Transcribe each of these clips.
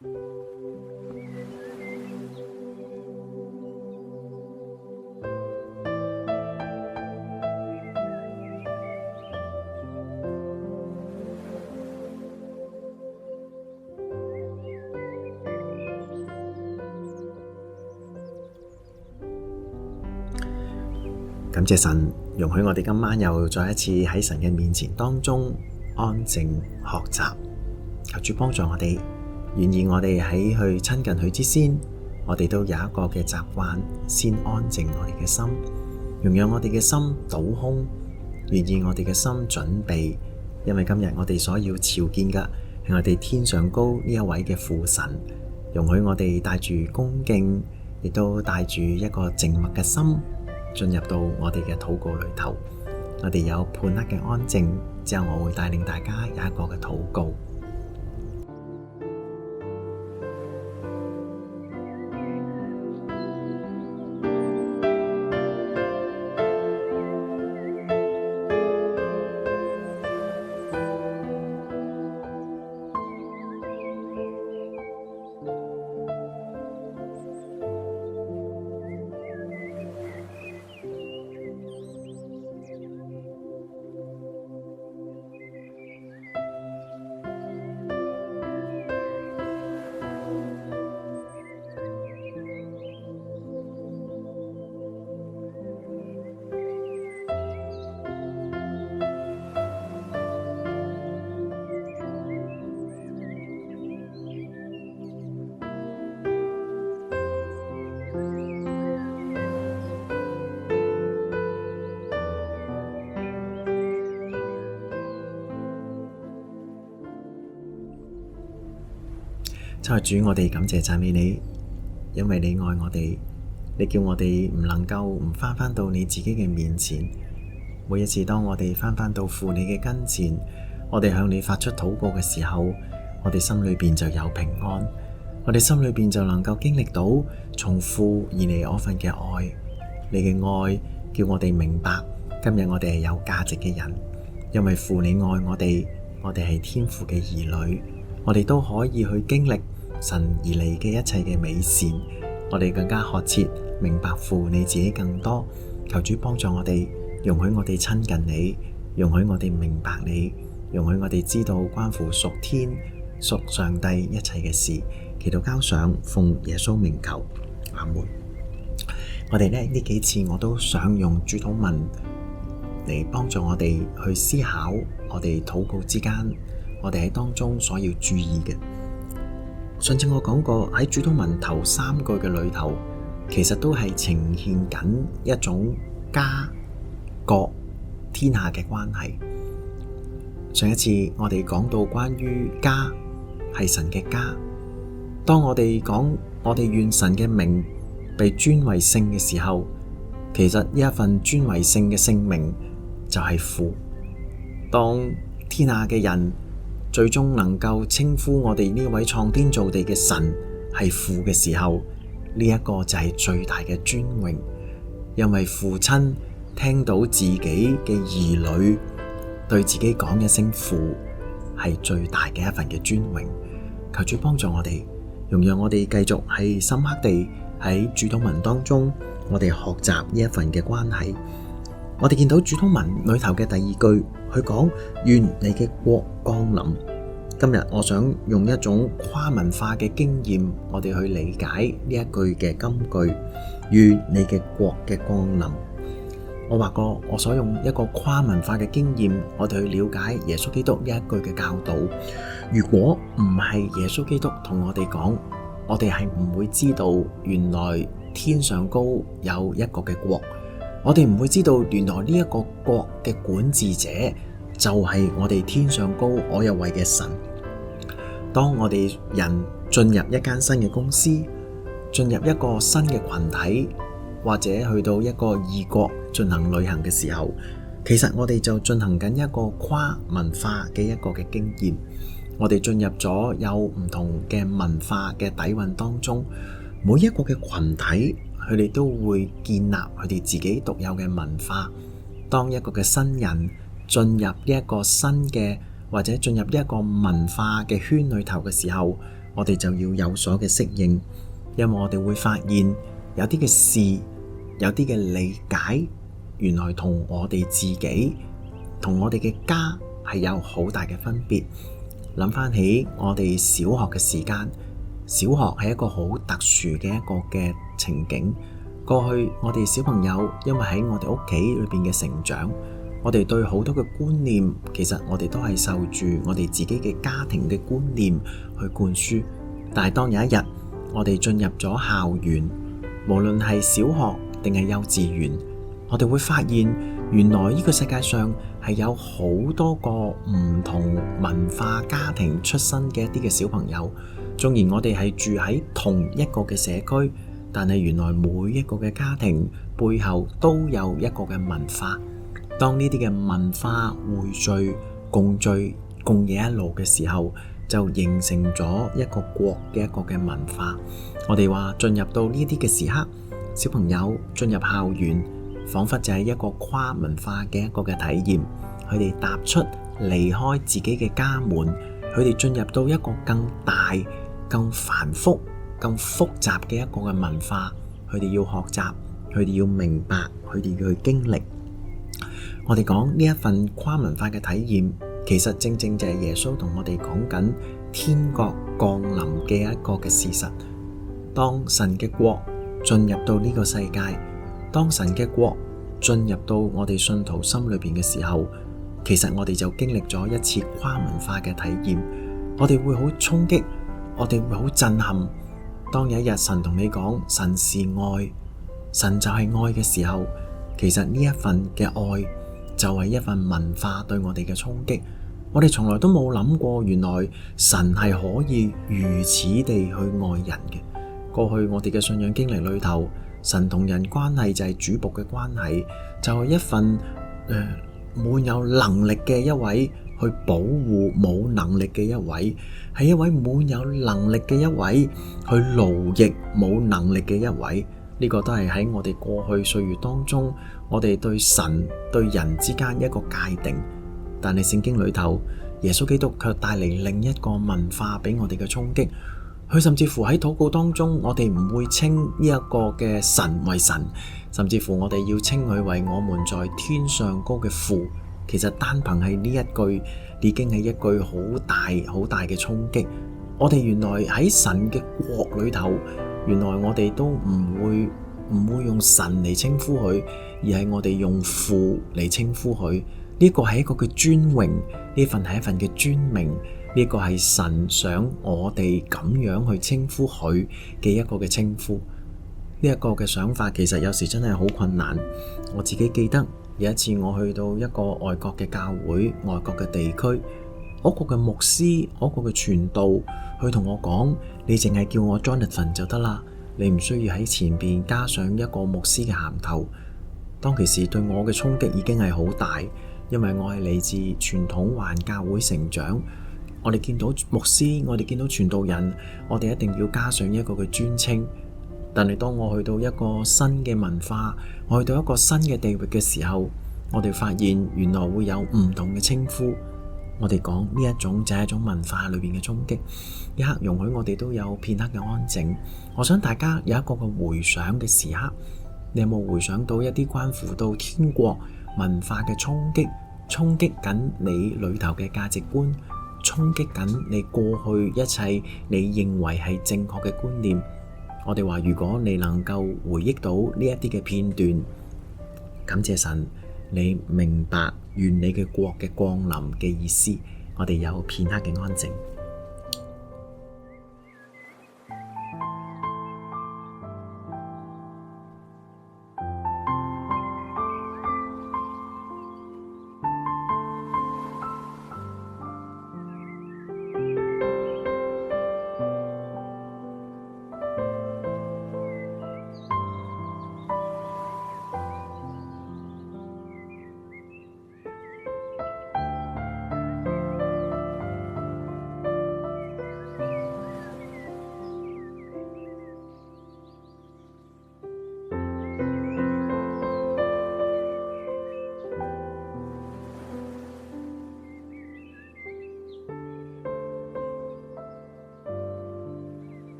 感謝神容許我哋今晚又再一次喺神嘅面前當中安靜學習，求主幫助我哋，願意我哋喺去親近佢之先，我哋都有一個嘅習慣，先安靜我哋嘅心，容讓我哋嘅心倒空，願意我哋嘅心準備，因為今日我哋所要朝見嘅係我哋天上高呢一位嘅父神，容許我哋帶住恭敬，亦都帶住一個靜默嘅心進入到我哋嘅禱告裏頭。我哋有半刻嘅安靜之後，我會帶領大家有一個嘅禱告。親愛主，我哋感謝讚美你，因為你愛我哋，你叫我哋唔能夠唔返到你自己嘅面前。每一次當我哋返到父你嘅跟前，我哋向你發出禱告嘅時候，我哋心裏邊就有平安，我哋心裏邊就能夠經歷到從父而嚟嗰份嘅愛。你嘅愛叫我哋明白，今日我哋係有價值嘅人，因為父你愛我哋，我哋係天父嘅兒女，我哋都可以去經歷神而嚟嘅一切嘅美善，我哋更加渴切明白父你自己更多。求主幫助我哋，容許我哋親近你，容許我哋明白你，容許我哋知道關乎屬天屬上帝一切嘅事。祈禱交上，奉耶穌名求，阿門。我哋呢幾次我都想用主禱文嚟幫助我哋去思考我哋禱告之間，我哋喺當中所要注意嘅。上次我講過喺主禱文頭3句嘅裏頭，其實都係呈現緊一種家國天下嘅關係。上一次我哋講到關於家係神嘅家，當我哋講我哋願神嘅名被尊為聖嘅時候，其實呢一份尊為聖嘅聖名就係父。當天下嘅人最終能夠稱呼我哋呢位創天造地嘅神係父嘅時候，呢一個就係最大嘅尊榮，因為父親聽到自己嘅兒女對自己講一聲父，係最大嘅一份嘅尊榮。求主幫助我哋，容讓我哋繼續喺深刻地喺主禱文當中，我哋學習呢一份嘅關係。我哋見到主禱文裏頭嘅第2句，佢講願你嘅國降臨。今日我想用一種跨文化嘅經驗，我哋去理解呢一句嘅金句，願你嘅國嘅降臨。我話過，我所用一個跨文化嘅經驗，我哋去了解耶穌基督呢一句嘅教導。如果唔係耶穌基督同我哋講，我哋係唔會知道原來天上高有一個嘅國。我哋唔會知道原來呢一個國嘅管治者就係我哋天上高我有位嘅神。當我哋人進入一間新嘅公司，進入一個新嘅群體，或者去到一個異國進行旅行嘅時候，其實我哋就進行緊一個跨文化嘅一個嘅經驗。我哋進入咗有唔同嘅文化嘅底蘊當中，每一個嘅群體佢哋都會建立佢哋自己獨有嘅文化。當一個嘅新人進入呢一個新嘅或者進入呢一個文化嘅圈裏頭嘅時候，我哋就要有所嘅適應，因為我哋會發現有啲嘅事，有啲嘅理解，原來同我哋自己，同我哋嘅家係有好大嘅分別。諗翻起我哋小學嘅時間，小學係一個好特殊嘅一個嘅情景。過去我哋小朋友因為喺我哋屋企裏邊嘅成長，我哋對好多嘅觀念，其實我哋都係受住我哋自己嘅家庭嘅觀念去灌輸。但係當有一日我哋進入咗校園，無論係小學定係幼稚園，我哋會發現原來呢個世界上係有好多個唔同文化家庭出身嘅一啲嘅小朋友。縱然我哋係住喺同一個嘅社區，但係原來每一個嘅家庭背後都有一個嘅文化。當呢啲嘅文化匯聚、共聚、共冶一路嘅時候，就形成咗一個國嘅一個嘅文化。我哋話進入到呢啲嘅時刻，小朋友進入校園，仿佛就係一個跨文化嘅一個嘅體驗。佢哋踏出離開自己嘅家門，佢哋進入到一個更大、更繁複、更複雜嘅一個嘅文化。佢哋要學習，佢哋要明白，佢哋要去經歷。我哋講呢一份跨文化嘅體驗，其實正正就係耶穌同我哋講緊天國降臨嘅一個嘅事實。當神嘅國進入到呢個世界，當神嘅國進入到我哋信徒心裏邊嘅時候，其實我哋就經歷咗一次跨文化嘅體驗。我哋會好衝擊，我哋會好震撼。當有一日神同你講神是愛，神就係愛嘅時候，其實呢一份嘅愛就係一份文化對我哋嘅衝擊。我哋從來都冇諗過，原來神係可以如此地去愛人嘅。過去我哋嘅信仰經歷裏頭，神同人關係就係主僕嘅關係，就係一份滿有能力嘅一位去保護冇能力嘅一位，係一位滿有能力嘅一位去勞役冇能力嘅一位。呢個都係喺我哋過去歲月當中，我哋對神對人之間一個界定。但係聖經裏頭，耶穌基督卻帶嚟另一個文化俾我哋嘅衝擊。佢甚至乎喺禱告當中，我哋唔會稱呢一個嘅神為神，甚至乎我哋要稱佢為我們在天上高嘅父。其實單憑係呢一句，已經係一句好大好大嘅衝擊。我哋原來喺神嘅國裏頭，原來我哋都唔會用神嚟稱呼佢，而係我哋用父嚟稱呼佢。呢個係一個嘅尊榮，呢份係一份嘅尊名，呢個係神想我哋咁樣去稱呼佢嘅一個嘅稱呼。呢一個嘅想法其實有時真係好困難。我自己記得有一次我去到一個外國嘅教會、外國嘅地區，嗰個嘅牧師、嗰個嘅傳道，佢同我講：你淨係叫我 Jonathan 就得啦，你唔需要喺前邊加上一個牧師嘅銜頭。當其時對我嘅衝擊已經係好大，因為我係嚟自傳統華人教會成長。我哋見到牧師，我哋見到傳道人，我哋一定要加上一個嘅尊稱。但係當我去到一個新嘅文化，我去到一個新嘅地域嘅時候，我哋發現原來會有唔同嘅稱呼。我哋講呢一種就係一種文化裏邊嘅衝擊。一刻容許我哋都有片刻嘅安靜。我想大家有一個嘅回想嘅時刻，你有冇回想到一啲關乎到天國文化嘅衝擊？衝擊緊你裏頭嘅價值觀，衝擊緊你過去一切你認為係正確嘅觀念。我哋話，如果你能夠回憶到呢一啲嘅片段，感謝神，你明白願你嘅國嘅降臨嘅意思。我哋有片刻嘅安靜。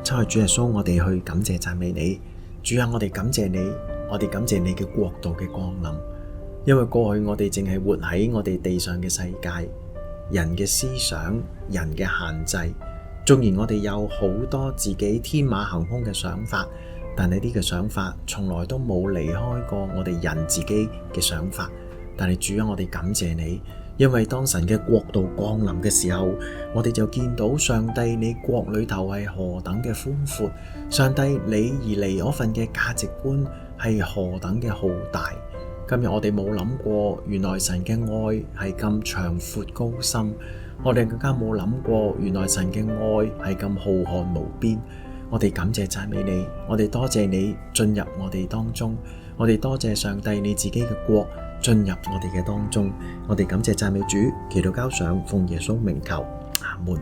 親愛主耶穌，我哋去感謝讚美你。主啊，我哋感謝你，我哋感謝你嘅國度嘅降臨。因為過去我哋淨係活喺我哋地上嘅世界，人嘅思想，人嘅限制。縱然我哋有好多自己天馬行空嘅想法，但係呢個想法從來都冇離開過我哋人自己嘅想法。但係主啊，我哋感謝你，因為當神嘅國度降臨嘅時候，我哋就見到上帝你國裏頭係何等嘅寬闊，上帝你而嚟嗰份嘅價值觀係何等嘅浩大。今日我哋冇諗過，原來神嘅愛係咁長闊高深，我哋更加冇諗過，原來神嘅愛係咁浩瀚無邊。我哋感謝讚美你，我哋多謝你進入我哋當中，我哋多謝上帝你自己嘅國進入我哋嘅當中。我哋感謝讚美主，祈禱交上，奉耶穌名求，阿門。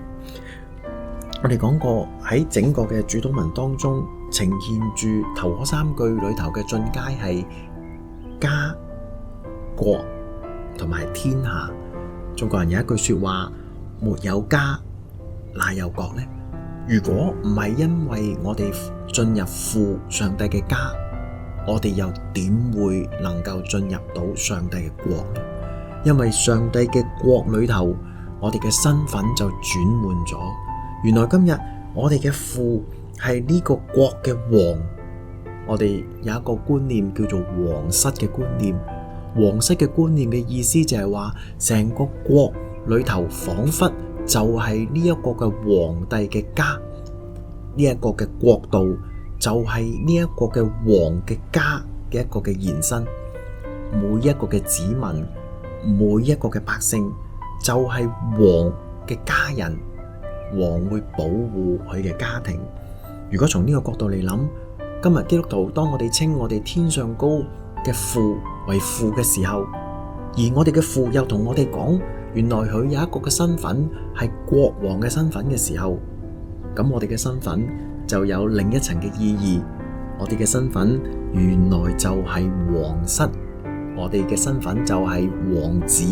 我哋講過喺整個嘅主禱文當中，呈現住頭嗰三句裏頭嘅進階係家、國同埋天下。中國人有一句說話，沒有家哪有國呢？如果唔係因為我哋進入父上帝嘅家，我哋又點會能夠進入到上帝嘅國呢？因為上帝嘅國裏頭，我哋嘅身份就轉換咗。原來今日我哋嘅父係呢個國嘅王。我哋有一個觀念叫做皇室嘅觀念。皇室嘅觀念嘅意思就係話，成個國裏頭仿佛就係呢一個嘅皇帝嘅家，呢一個嘅國度就係呢一個嘅王嘅家嘅一個嘅延伸。每一個嘅子民，每一個嘅百姓就係王嘅家人，王會保護佢嘅家庭。如果從呢個角度嚟諗，今日基督徒當我哋稱我哋天上高嘅父為父嘅時候，而我哋嘅父又同我哋講，原來佢有一個嘅身份係國王嘅身份嘅時候，咁我哋嘅身份就有另一層嘅意義。我哋嘅身份原來就係皇室，我哋嘅身份就係王子，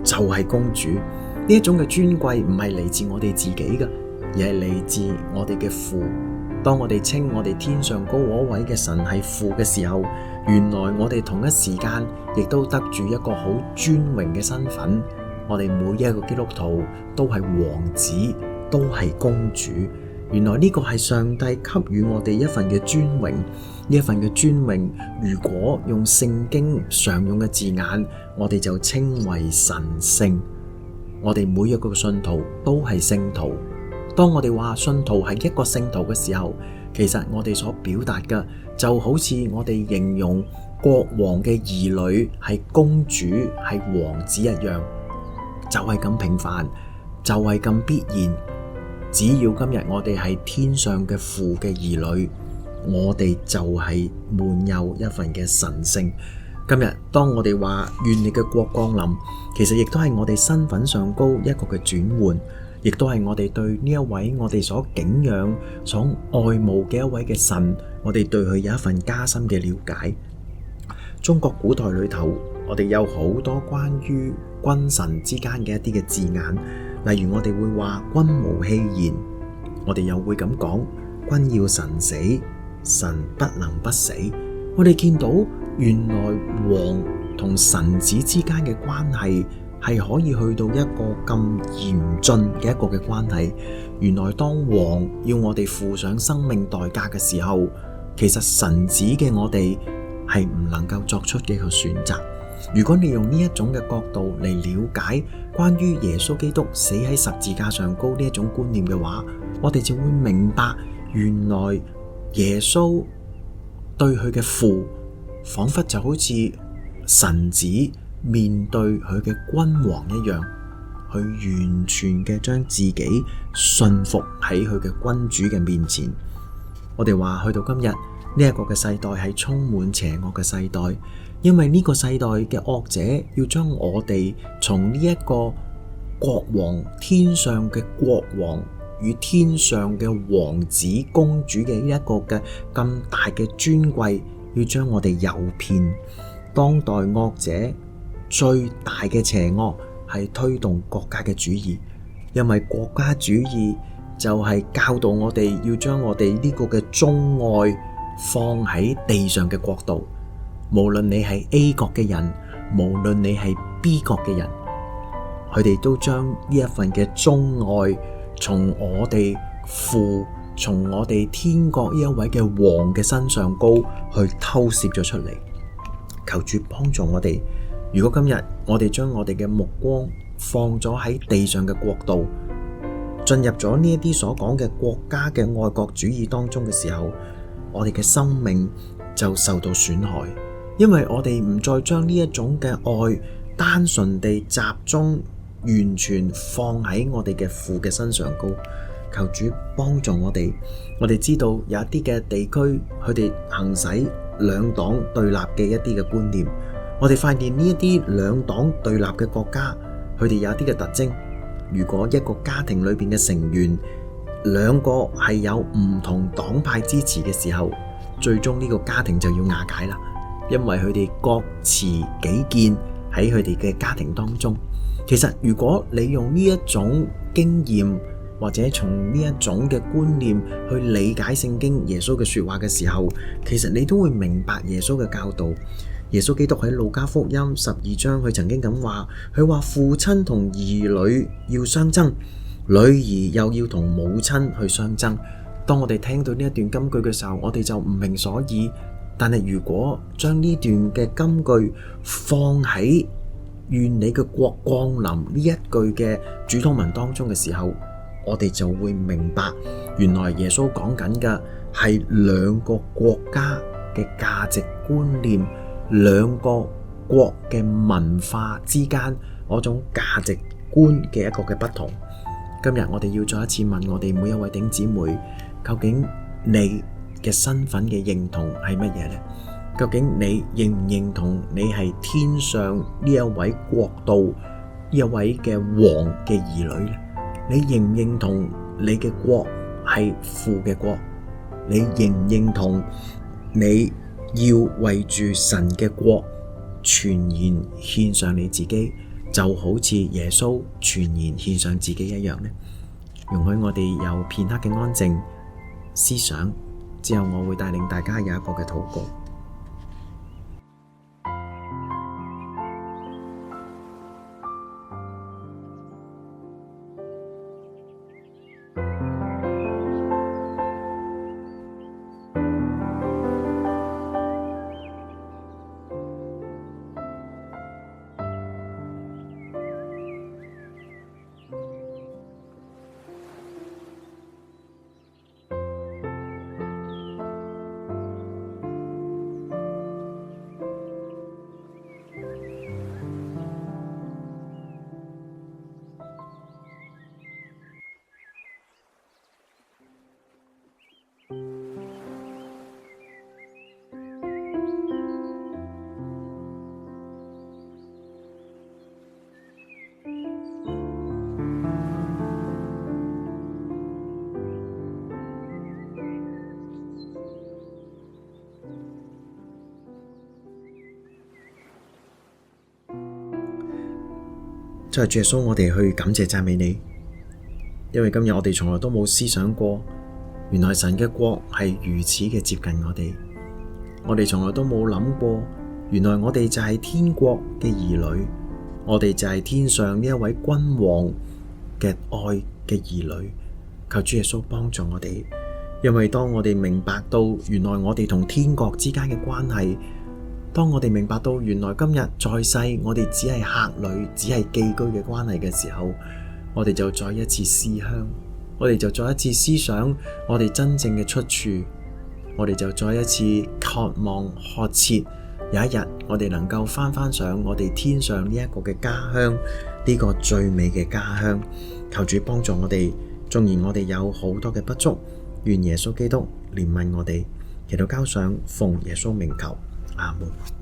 就係公主。呢一種嘅尊貴唔係嚟自我哋自己嘅，而係嚟自我哋嘅父。當我哋稱我哋天上高嗰位嘅神係父嘅時候，原來我哋同一時間亦都得住一個好尊榮嘅身份。我哋每一個基督徒都係王子，都係公主。原來呢個係上帝給予我哋一份嘅尊榮。呢一份嘅尊榮，如果用聖經常用嘅字眼，我哋就稱為神聖。我哋每一個信徒都係聖徒。當我哋話信徒係一個聖徒嘅時候，其實我哋所表達嘅就好似我哋形容國王嘅兒女係公主係王子一樣，就係咁平凡，就係咁必然。只要今日我哋係天上嘅父嘅兒女，我哋就係滿有一份嘅神聖。今日當我哋話願你嘅國降臨，其實亦都係我哋身份上高一個嘅轉換，亦都係我哋對呢一位我哋所敬仰、所愛慕嘅一位嘅神，我哋對佢有一份加深嘅了解。中國古代裏頭，我哋有好多關於君臣之間嘅一啲嘅字眼，例如我哋會話君無戲言，我哋又會咁講君要臣死，臣不能不死。我哋見到原來王同臣子之間嘅關係係可以去到一個咁嚴峻嘅一個嘅關係。原來當王要我哋付上生命代價嘅時候，其實臣子嘅我哋係唔能夠作出嘅一個選擇。如果你用呢一種嘅角度嚟了解關於耶穌基督死喺十字架上高呢一種觀念嘅話，我哋就會明白，原來耶穌對佢嘅父仿佛就好似臣子面對佢嘅君王一樣，佢完全嘅將自己信服喺佢嘅君主嘅面前。我哋話去到今日呢一個嘅世代係充滿邪惡嘅世代，因為呢個世代嘅惡者要將我哋從呢一個國王，天上嘅國王與天上嘅王子公主嘅呢一個嘅咁大嘅尊貴，要將我哋誘騙。當代惡者最大嘅邪惡係推動國家嘅主義，因為國家主義就係教導我哋要將我哋呢個嘅忠愛放喺地上嘅國度。無論你係 A 國嘅人，無論你係 B 國嘅人，佢哋都將呢一份嘅忠愛從我哋父，從我哋天國呢一位嘅王嘅身上高去偷竊咗出嚟。求主幫助我哋，如果今日我哋將我哋嘅目光放咗喺地上嘅國度，進入咗呢一啲所講嘅國家嘅愛國主義當中嘅時候，我哋嘅生命就受到損害，因為我哋唔再將呢一種嘅愛單純地集中完全放喺我哋嘅父嘅身上高。求主幫助我哋。我哋知道有一啲嘅地區，佢哋行使兩黨對立嘅一啲嘅觀念。我哋發現呢一啲兩黨對立嘅國家，佢哋有一啲嘅特徵。如果一個家庭裏邊嘅成員兩個係有唔同黨派支持嘅時候，最終呢個家庭就要瓦解啦，因為佢哋各持己見喺佢哋嘅家庭當中。其實如果你用呢一種經驗，或者從呢一種嘅觀念去理解聖經耶穌嘅說話嘅時候，其實你都會明白耶穌嘅教導。耶穌基督喺路加福音12章，佢曾經咁話，佢話父親同兒女要相爭，女兒又要同母親去相爭。當我哋聽到呢一段金句嘅時候，我哋就唔明所以。但係如果將呢段嘅金句放喺願你嘅國降臨呢一句嘅主禱文當中嘅時候，我哋就會明白，原來耶穌講緊嘅係兩個國家嘅價值觀念，兩個國嘅文化之間嗰種價值觀嘅一個嘅不同。今日我哋要再一次問我哋每一位弟兄姊妹，究竟你嘅身份嘅認同係乜嘢呢？究竟你認唔認同你係天上呢一位國度呢一位嘅王嘅兒女呢？你認唔認同你嘅國係父嘅國？你認唔認同你要為住神嘅國全然獻上你自己，就好似耶穌全然獻上自己一樣呢？容許我哋有片刻嘅安靜思想，之後我會帶領大家有一個嘅禱告。就係主耶穌，我哋去感謝讚美你，因為今日我哋從來都冇思想過，原來神嘅國係如此嘅接近我哋。我哋從來都冇諗過，原來我哋就係天國嘅兒女，我哋就係天上呢一位君王嘅愛嘅兒女。求主耶穌幫助我哋，因為當我哋明白到原來我哋同天國之間嘅關係，當我哋明白到原來今日在世我哋只係客旅，只係寄居嘅關係嘅時候，我哋就再一次思鄉，我哋就再一次思想我哋真正嘅出處，我哋就再一次渴望渴切有一日我哋能夠翻上我哋天上呢一個嘅家鄉，呢個最美嘅家鄉。求主幫助我哋，縱然我哋有好多嘅不足，願耶穌基督憐憫我哋，祈禱交上奉耶穌名求。阿門。